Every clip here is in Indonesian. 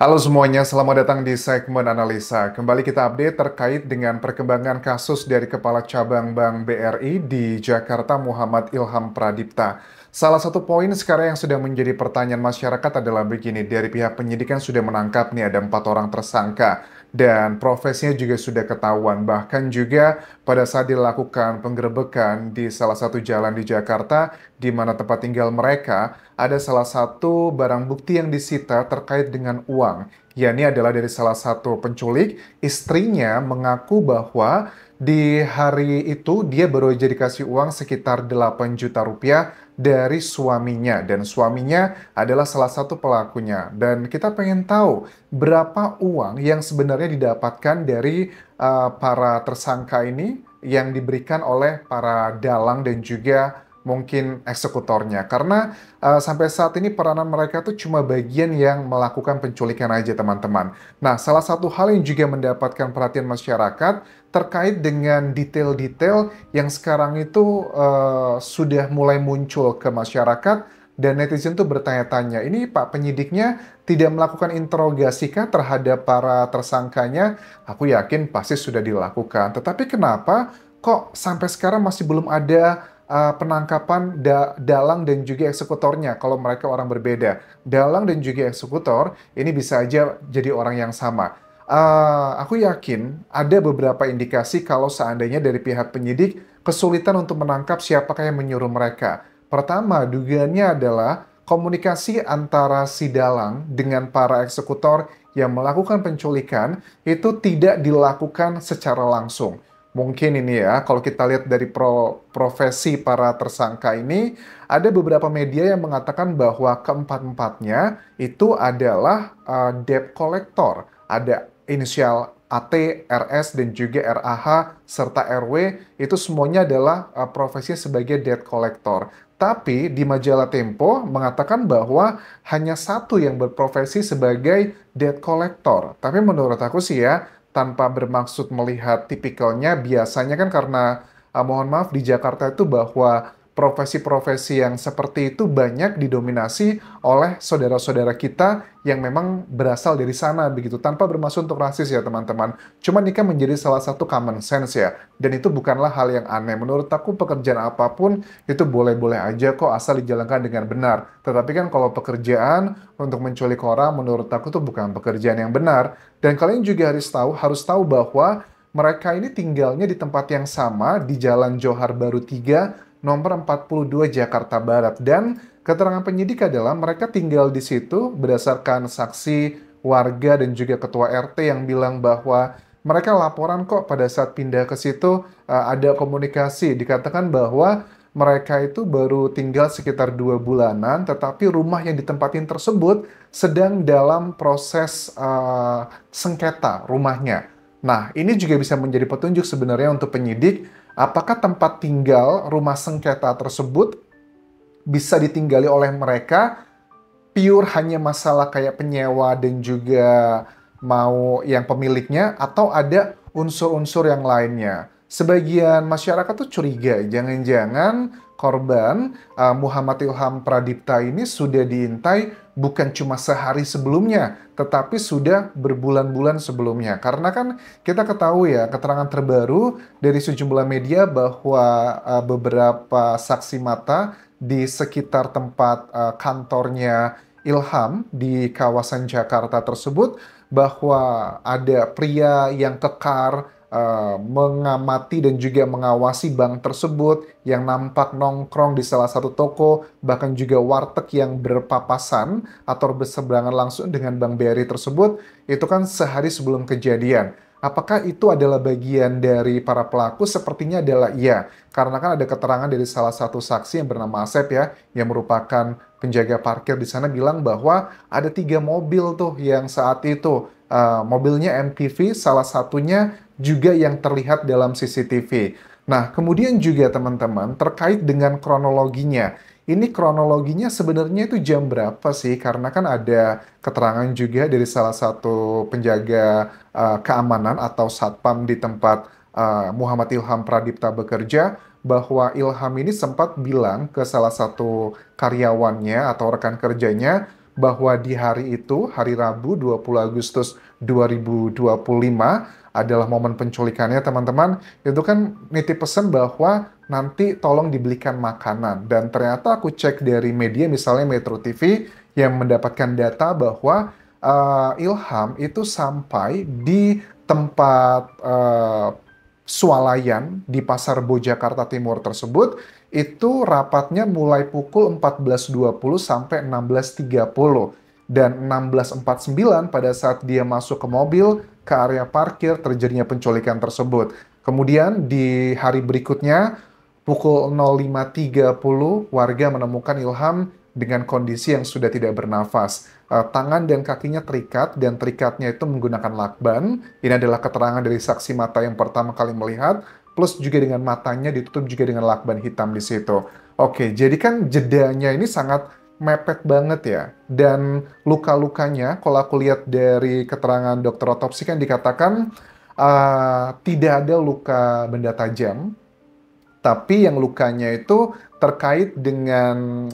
Halo semuanya, selamat datang di segmen analisa. Kembali kita update terkait dengan perkembangan kasus dari Kepala Cabang Bank BRI di Jakarta, Muhammad Ilham Pradipta. Salah satu poin sekarang yang sudah menjadi pertanyaan masyarakat adalah begini, dari pihak penyidikan sudah menangkap nih ada 4 orang tersangka dan profesinya juga sudah ketahuan. Bahkan juga pada saat dilakukan penggerebekan di salah satu jalan di Jakarta, di mana tempat tinggal mereka, ada salah satu barang bukti yang disita terkait dengan uang. Yakni adalah dari salah satu penculik, istrinya mengaku bahwa di hari itu dia baru aja dikasih uang sekitar 8 juta rupiah dari suaminya. Dan suaminya adalah salah satu pelakunya. Dan kita pengen tahu berapa uang yang sebenarnya didapatkan dari para tersangka ini yang diberikan oleh para dalang dan juga mungkin eksekutornya. Karena sampai saat ini peranan mereka tuh cuma bagian yang melakukan penculikan aja teman-teman. Nah, salah satu hal yang juga mendapatkan perhatian masyarakat terkait dengan detail-detail yang sekarang itu sudah mulai muncul ke masyarakat dan netizen tuh bertanya-tanya, ini Pak penyidiknya tidak melakukan interogasi kah terhadap para tersangkanya? Aku yakin pasti sudah dilakukan. Tetapi kenapa kok sampai sekarang masih belum ada penangkapan dalang dan juga eksekutornya kalau mereka orang berbeda. Dalang dan juga eksekutor ini bisa aja jadi orang yang sama. Aku yakin ada beberapa indikasi kalau seandainya dari pihak penyidik kesulitan untuk menangkap siapakah yang menyuruh mereka. Pertama, dugaannya adalah komunikasi antara si dalang dengan para eksekutor yang melakukan penculikan itu tidak dilakukan secara langsung. Mungkin ini ya, kalau kita lihat dari profesi para tersangka ini, ada beberapa media yang mengatakan bahwa keempat-empatnya itu adalah debt collector. Ada inisial AT, RS, dan juga RAH, serta RW, itu semuanya adalah profesinya sebagai debt collector. Tapi di majalah Tempo mengatakan bahwa hanya satu yang berprofesi sebagai debt collector. Tapi menurut aku sih ya, tanpa bermaksud melihat tipikalnya, biasanya kan karena, mohon maaf di Jakarta itu bahwa profesi-profesi yang seperti itu banyak didominasi oleh saudara-saudara kita yang memang berasal dari sana begitu, tanpa bermaksud untuk rasis ya teman-teman. Cuma ini kan menjadi salah satu common sense ya, dan itu bukanlah hal yang aneh. Menurut aku pekerjaan apapun itu boleh-boleh aja kok asal dijalankan dengan benar. Tetapi kan kalau pekerjaan untuk menculik orang menurut aku tuh bukan pekerjaan yang benar. Dan kalian juga harus tahu bahwa mereka ini tinggalnya di tempat yang sama di Jalan Johar Baru 3, nomor 42 Jakarta Barat. Dan keterangan penyidik adalah mereka tinggal di situ berdasarkan saksi warga dan juga ketua RT yang bilang bahwa mereka laporan kok pada saat pindah ke situ ada komunikasi. Dikatakan bahwa mereka itu baru tinggal sekitar 2 bulanan, tetapi rumah yang ditempatin tersebut sedang dalam proses sengketa rumahnya. Nah, ini juga bisa menjadi petunjuk sebenarnya untuk penyidik, apakah tempat tinggal rumah sengketa tersebut bisa ditinggali oleh mereka pure hanya masalah kayak penyewa dan juga mau yang pemiliknya, atau ada unsur-unsur yang lainnya. Sebagian masyarakat tuh curiga, jangan-jangan korban Muhammad Ilham Pradipta ini sudah diintai bukan cuma sehari sebelumnya, tetapi sudah berbulan-bulan sebelumnya. Karena kan kita ketahui ya, keterangan terbaru dari sejumlah media bahwa beberapa saksi mata di sekitar tempat kantornya Ilham di kawasan Jakarta tersebut bahwa ada pria yang kekar mengamati dan juga mengawasi bank tersebut yang nampak nongkrong di salah satu toko, bahkan juga warteg yang berpapasan atau berseberangan langsung dengan Bank BRI tersebut, itu kan sehari sebelum kejadian. Apakah itu adalah bagian dari para pelaku? Sepertinya adalah iya, karena kan ada keterangan dari salah satu saksi yang bernama Asep ya, yang merupakan penjaga parkir di sana bilang bahwa ada 3 mobil tuh yang saat itu mobilnya MPV, salah satunya juga yang terlihat dalam CCTV. Nah, kemudian juga teman-teman terkait dengan kronologinya. Ini kronologinya sebenarnya itu jam berapa sih? Karena kan ada keterangan juga dari salah satu penjaga keamanan atau satpam di tempat Muhammad Ilham Pradipta bekerja, bahwa Ilham ini sempat bilang ke salah satu karyawannya atau rekan kerjanya bahwa di hari itu, hari Rabu 20 Agustus 2025 adalah momen penculikannya teman-teman. Itu kan nitip pesan bahwa nanti tolong dibelikan makanan. Dan ternyata aku cek dari media misalnya Metro TV yang mendapatkan data bahwa Ilham itu sampai di tempat swalayan di Pasar Bo Jakarta Timur tersebut itu rapatnya mulai pukul 14.20 sampai 16.30 dan 16.49 pada saat dia masuk ke mobil ke area parkir terjadinya penculikan tersebut. Kemudian di hari berikutnya pukul 05.30 warga menemukan Ilham dengan kondisi yang sudah tidak bernafas. Tangan dan kakinya terikat dan terikatnya itu menggunakan lakban. Ini adalah keterangan dari saksi mata yang pertama kali melihat, plus juga dengan matanya ditutup juga dengan lakban hitam di situ. Oke, jadi kan jedanya ini sangat mepet banget ya. Dan luka-lukanya, kalau aku lihat dari keterangan dokter otopsi kan dikatakan tidak ada luka benda tajam, tapi yang lukanya itu terkait dengan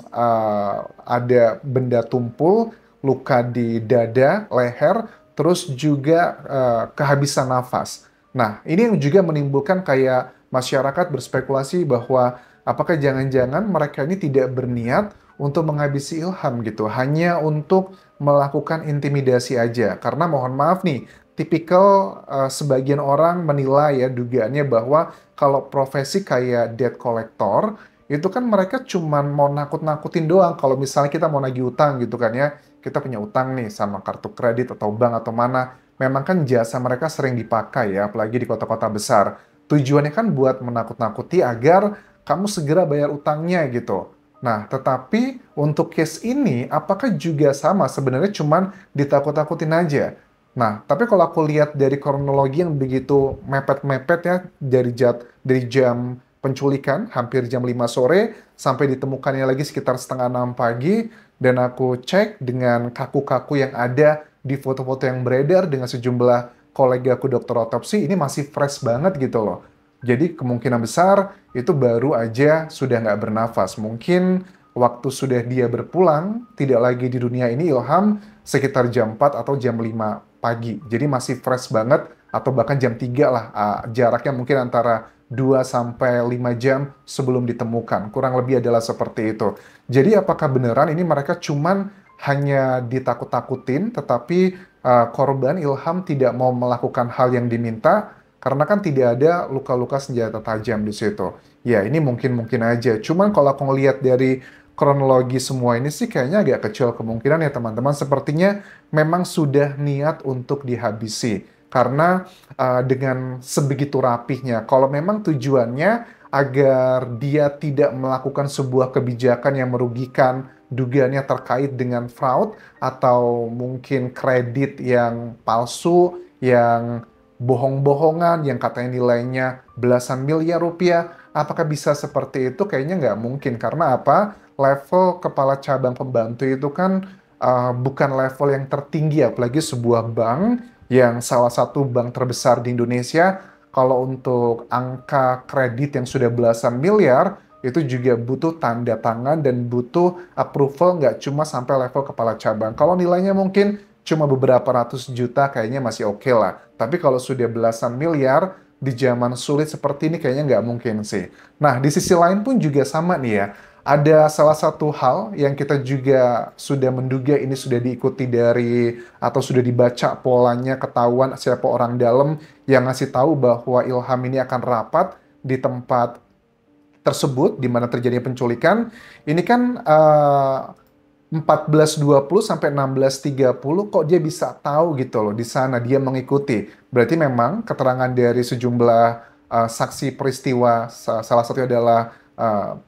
ada benda tumpul, luka di dada, leher, terus juga kehabisan nafas. Nah, ini yang juga menimbulkan kayak masyarakat berspekulasi bahwa apakah jangan-jangan mereka ini tidak berniat untuk menghabisi Ilham gitu, hanya untuk melakukan intimidasi aja. Karena mohon maaf nih, tipikal sebagian orang menilai ya dugaannya bahwa kalau profesi kayak debt collector itu kan mereka cuman mau nakut-nakutin doang. Kalau misalnya kita mau nagih utang gitu kan ya, kita punya utang nih sama kartu kredit atau bank atau mana, memang kan jasa mereka sering dipakai ya, apalagi di kota-kota besar. Tujuannya kan buat menakut-nakuti agar kamu segera bayar utangnya gitu. Nah, tetapi untuk case ini apakah juga sama? Sebenarnya cuman ditakut-takutin aja. Nah, tapi kalau aku lihat dari kronologi yang begitu mepet-mepet ya, dari jam penculikan, hampir jam 5 sore, sampai ditemukannya lagi sekitar setengah 6 pagi, dan aku cek dengan kaku-kaku yang ada di foto-foto yang beredar dengan sejumlah kolegaku dokter otopsi, ini masih fresh banget gitu loh. Jadi kemungkinan besar itu baru aja sudah nggak bernafas. Mungkin waktu sudah dia berpulang, tidak lagi di dunia ini Ilham, sekitar jam 4 atau jam 5 pagi. Jadi masih fresh banget atau bahkan jam 3 lah. Jaraknya mungkin antara 2 sampai 5 jam sebelum ditemukan. Kurang lebih adalah seperti itu. Jadi apakah beneran ini mereka cuman hanya ditakut-takutin tetapi korban Ilham tidak mau melakukan hal yang diminta karena kan tidak ada luka-luka senjata tajam di situ. Ya, ini mungkin-mungkin aja. Cuman kalau aku ngelihat dari kronologi semua ini sih kayaknya agak kecil kemungkinan ya teman-teman. Sepertinya memang sudah niat untuk dihabisi. Karena dengan sebegitu rapihnya, kalau memang tujuannya agar dia tidak melakukan sebuah kebijakan yang merugikan dugaannya terkait dengan fraud atau mungkin kredit yang palsu, yang bohong-bohongan, yang katanya nilainya belasan miliar rupiah, apakah bisa seperti itu? Kayaknya nggak mungkin. Karena apa? Level kepala cabang pembantu itu kan bukan level yang tertinggi, apalagi sebuah bank yang salah satu bank terbesar di Indonesia. Kalau untuk angka kredit yang sudah belasan miliar, itu juga butuh tanda tangan dan butuh approval nggak cuma sampai level kepala cabang. Kalau nilainya mungkin cuma beberapa ratus juta kayaknya masih oke lah. Tapi kalau sudah belasan miliar, di zaman sulit seperti ini kayaknya nggak mungkin sih. Nah, di sisi lain pun juga sama nih ya. Ada salah satu hal yang kita juga sudah menduga ini sudah diikuti dari atau sudah dibaca polanya, ketahuan siapa orang dalam yang ngasih tahu bahwa Ilham ini akan rapat di tempat tersebut di mana terjadi penculikan. Ini kan 14.20 sampai 16.30 kok dia bisa tahu gitu loh di sana dia mengikuti. Berarti memang keterangan dari sejumlah saksi peristiwa, salah satunya adalah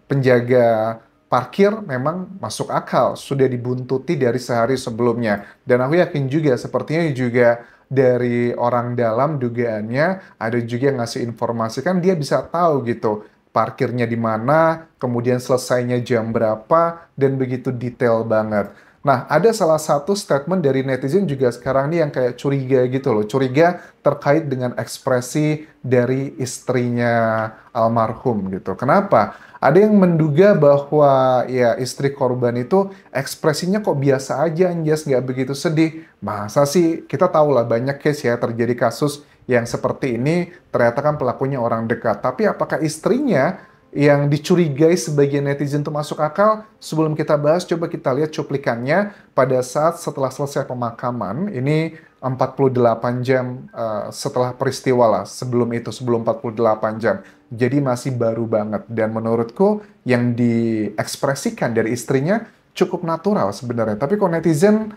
penjaga parkir memang masuk akal, sudah dibuntuti dari sehari sebelumnya. Dan aku yakin juga sepertinya juga dari orang dalam dugaannya ada juga yang ngasih informasi kan dia bisa tahu gitu parkirnya di mana, kemudian selesainya jam berapa, dan begitu detail banget. Nah, ada salah satu statement dari netizen juga sekarang nih yang kayak curiga gitu loh. Curiga terkait dengan ekspresi dari istrinya almarhum gitu. Kenapa? Ada yang menduga bahwa ya istri korban itu ekspresinya kok biasa aja, Anjas, nggak begitu sedih. Masa sih, kita tahu lah banyak case ya terjadi kasus yang seperti ini, ternyata kan pelakunya orang dekat. Tapi apakah istrinya yang dicurigai sebagian netizen itu masuk akal? Sebelum kita bahas, coba kita lihat cuplikannya pada saat setelah selesai pemakaman. Ini 48 jam setelah peristiwa lah, sebelum 48 jam. Jadi masih baru banget. Dan menurutku yang diekspresikan dari istrinya cukup natural sebenarnya. Tapi kok netizen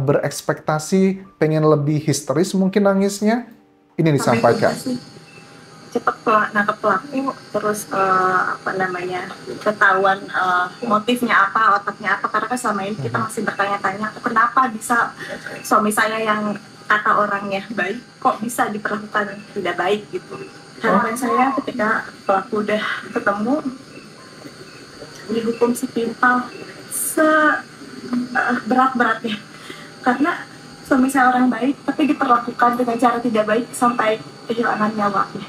berekspektasi pengen lebih histeris mungkin nangisnya, ini disampaikan. Cepet nangkep pelaku, terus ketahuan motifnya apa, otaknya apa, karena kan selama ini kita masih bertanya-tanya kenapa bisa suami saya yang kata orangnya baik kok bisa diperlakukan tidak baik gitu. Harapan saya ketika pelaku udah ketemu dihukum setimpal seberat-beratnya, karena suami saya orang baik tapi diperlakukan dengan cara tidak baik sampai kehilangan nyawanya.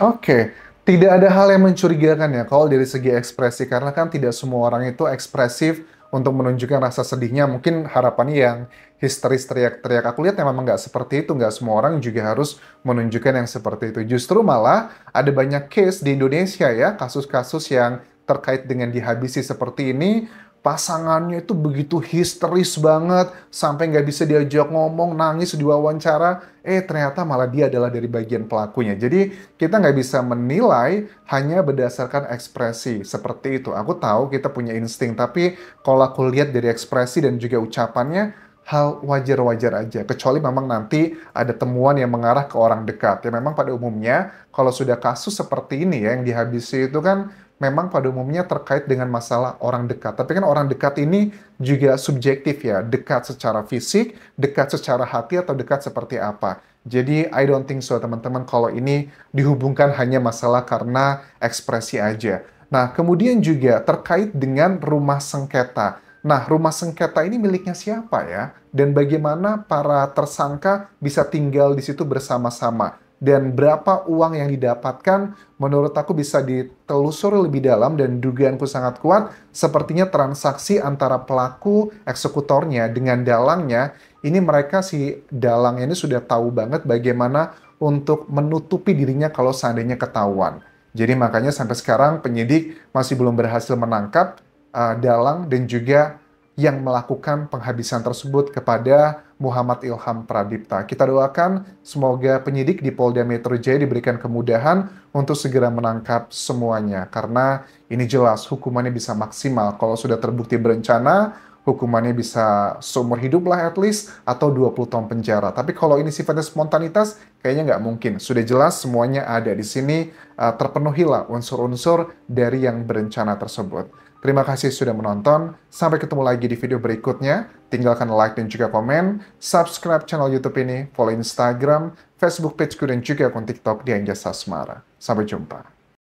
Oke, tidak ada hal yang mencurigakan ya kalau dari segi ekspresi, karena kan tidak semua orang itu ekspresif untuk menunjukkan rasa sedihnya. Mungkin harapannya yang histeris teriak-teriak. Aku lihat memang nggak seperti itu, nggak semua orang juga harus menunjukkan yang seperti itu. Justru malah ada banyak case di Indonesia ya, kasus-kasus yang terkait dengan dihabisi seperti ini, pasangannya itu begitu histeris banget, sampai nggak bisa diajak ngomong, nangis di wawancara, ternyata malah dia adalah dari bagian pelakunya. Jadi kita nggak bisa menilai hanya berdasarkan ekspresi seperti itu. Aku tahu kita punya insting, tapi kalau aku lihat dari ekspresi dan juga ucapannya, hal wajar-wajar aja. Kecuali memang nanti ada temuan yang mengarah ke orang dekat. Ya memang pada umumnya, kalau sudah kasus seperti ini ya, yang dihabisi itu kan memang pada umumnya terkait dengan masalah orang dekat. Tapi kan orang dekat ini juga subjektif ya, dekat secara fisik, dekat secara hati, atau dekat seperti apa. Jadi I don't think so teman-teman kalau ini dihubungkan hanya masalah karena ekspresi aja. Nah, kemudian juga terkait dengan rumah sengketa. Nah, rumah sengketa ini miliknya siapa ya? Dan bagaimana para tersangka bisa tinggal di situ bersama-sama? Dan berapa uang yang didapatkan, menurut aku bisa ditelusuri lebih dalam, dan dugaanku sangat kuat, sepertinya transaksi antara pelaku eksekutornya dengan dalangnya, ini mereka si dalangnya ini sudah tahu banget bagaimana untuk menutupi dirinya kalau seandainya ketahuan. Jadi makanya sampai sekarang penyidik masih belum berhasil menangkap dalang dan juga yang melakukan penghabisan tersebut kepada Muhammad Ilham Pradipta. Kita doakan semoga penyidik di Polda Metro Jaya diberikan kemudahan untuk segera menangkap semuanya. Karena ini jelas hukumannya bisa maksimal. Kalau sudah terbukti berencana, hukumannya bisa seumur hidup lah at least, atau 20 tahun penjara. Tapi kalau ini sifatnya spontanitas, kayaknya nggak mungkin. Sudah jelas semuanya ada di sini, terpenuhilah unsur-unsur dari yang berencana tersebut. Terima kasih sudah menonton. Sampai ketemu lagi di video berikutnya. Tinggalkan like dan juga komen. Subscribe channel YouTube ini. Follow Instagram, Facebook pageku, dan juga akun TikTok di Anjas Asmara. Sampai jumpa.